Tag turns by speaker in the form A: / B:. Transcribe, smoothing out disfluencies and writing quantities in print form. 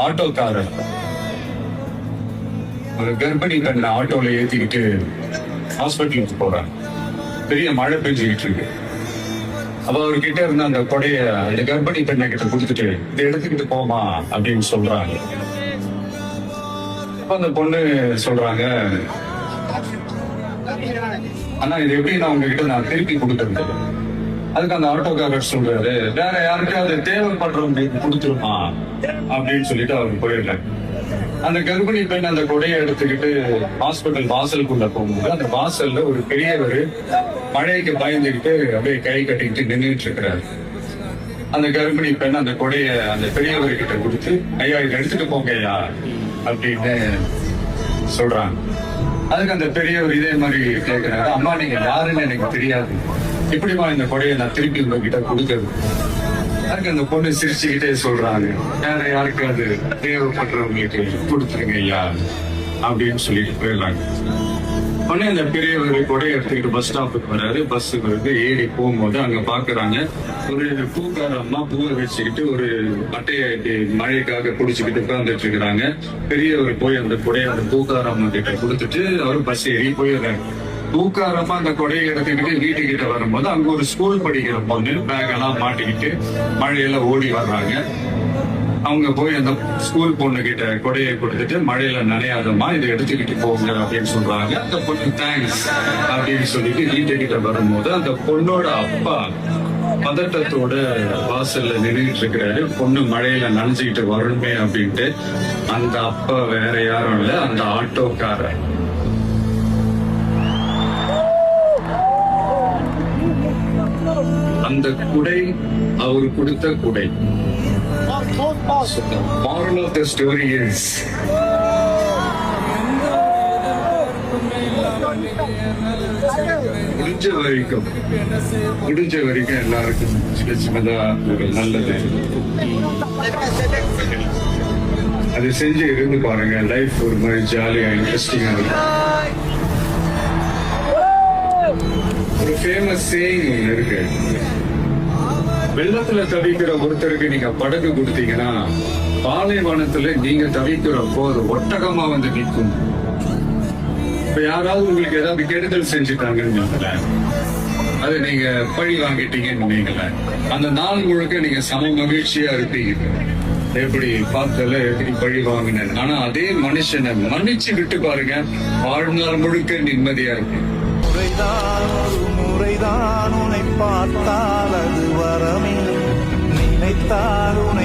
A: ஆட்டோக்காரர் ஒரு கர்ப்பிணி பெண்ணை ஆட்டோல ஏத்திக்கிட்டு ஹாஸ்பிட்டலுக்கு போறாங்க. பெரிய மழை பெஞ்சுக்கிட்டு இருக்கு. அப்ப அவர்கிட்ட இருந்த அந்த கொடைய அந்த கர்ப்பிணி பெண்ணை கிட்ட கொடுத்துட்டு இதை எடுத்துக்கிட்டு போமா அப்படின்னு சொல்றாங்க. அப்ப அந்த பொண்ணு சொல்றாங்க, ஆனா இது எப்படி நான் உங்ககிட்ட நான் திருப்பி கொடுக்கறது? அதுக்கு அந்த ஆட்டோக்காரர் சொல்றாரு, வேற யாருக்காவது தேவைப்படுறவங்களுக்கு கொடுத்துருமா அப்படின்னு சொல்லிட்டு அவர் போயிடுறாரு. அந்த கர்ப்பிணி பெண் அந்த கொடையை எடுத்துக்கிட்டு ஹாஸ்பிட்டல் வாசலுக்குள்ள போகும்போது அந்த வாசல்ல ஒரு பெரியவர் மழைக்கு பயந்துக்கிட்டு அப்படியே கை கட்டிக்கிட்டு நின்றுட்டு இருக்கிறாரு. அந்த கர்ப்பிணி பெண் அந்த கொடைய அந்த பெரியவர்கிட்ட கொடுத்து, ஐயா இதை எடுத்துட்டு போங்க ஐயா அப்படின்னு சொல்றாங்க. அதுக்கு அந்த பெரியவர் இதே மாதிரி கேட்கிறாரு, அம்மா நீங்க யாருன்னு எனக்கு தெரியாது, எப்படிமா இந்த கொடையை நான் திருப்பி உங்ககிட்ட கொடுக்கறது? அதுக்கு அந்த பொண்ணு சிரிச்சுக்கிட்டே சொல்றாங்க, வேற யாருக்காவது தேவைப்படுறவங்களுக்கு கொடுத்துருங்க ஐயா அப்படின்னு சொல்லிட்டு போயிடுறாங்க. உடனே அந்த பெரியவர் கொடையை எடுத்துக்கிட்டு பஸ் ஸ்டாப்புக்கு வராரு. பஸ்ஸுக்கு வந்து ஏறி போகும்போது அங்க பாக்குறாங்க ஒரு பூக்கார அம்மா பூவை வச்சுக்கிட்டு ஒரு அட்டையை மழைக்காக குடிச்சுக்கிட்டு உட்கார்ந்துட்டு இருக்கிறாங்க. பெரியவர் போய் அந்த கொடையை அந்த பூக்கார அம்மா கிட்ட கொடுத்துட்டு அவரு பஸ் ஏறி போயிடுறாரு. பூக்காரமா அந்த கொடையை எடுத்துக்கிட்டு வீட்டுக்கிட்ட வரும்போது அங்க ஒரு ஸ்கூல் படிக்கிற பொண்ணு பேக் எல்லாம் மாட்டிக்கிட்டு மழையில ஓடி வர்றாங்க. அவங்க போய் அந்த ஸ்கூல் பொண்ணு கிட்ட கொடையை கொடுத்துட்டு, மழையில நனையாதமா இதை எடுத்துக்கிட்டு போங்க அப்படின்னு சொல்றாங்க. அந்த பொண்ணு தேங்க்ஸ் அப்படின்னு சொல்லிட்டு வீட்டுக்கிட்ட வரும்போது அந்த பொண்ணோட அப்பா பதட்டத்தோட வாசல்ல நின்றுட்டு இருக்கிறாரு. பொண்ணு மழையில நனைஞ்சுக்கிட்டு வரணுமே அப்படின்ட்டு. அந்த அப்பா வேற யாரும் இல்ல, அந்த ஆட்டோக்காரர். அந்த குடை அவர் கொடுத்த குடை. Moral of the story is முடிஞ்ச வரைக்கும் எல்லாருக்கும் சின்ன சின்னதா ஒரு நல்லது அது செஞ்சு இருந்து பாருங்க. லைஃப் ஒரு மாதிரி ஜாலியா இன்ட்ரெஸ்டிங்கா இருக்கும். ஒரு ஃபேமஸ் சேயிங் ஒண்ணு இருக்கு, வெள்ளத்துல தவிக்கிற ஒருத்தருக்கு நீங்க படகு கொடுத்தீங்கன்னா பாலைவனத்துல நீங்க தவிக்கிறப்போ ஒரு ஒட்டகமா வந்து நிற்கும். இப்ப யாராவது உங்களுக்கு ஏதாவது கெடுதல் செஞ்சுட்டாங்கன்னு அதை நீங்க பழி வாங்கிட்டீங்கன்னு நீங்களேன், அந்த நாள் முழுக்க நீங்க சம மகிழ்ச்சியா இருப்பீங்க. எப்படி பார்த்தல எப்படி பழி வாங்கினேன். ஆனா அதே மனுஷனை மன்னிச்சு விட்டு பாருங்க, வாழ்நாள் முழுக்க நிம்மதியா இருக்கு.
B: முறைதான் உன்னை பார்த்தால் அது வரமே, நினைத்தால் உன்னை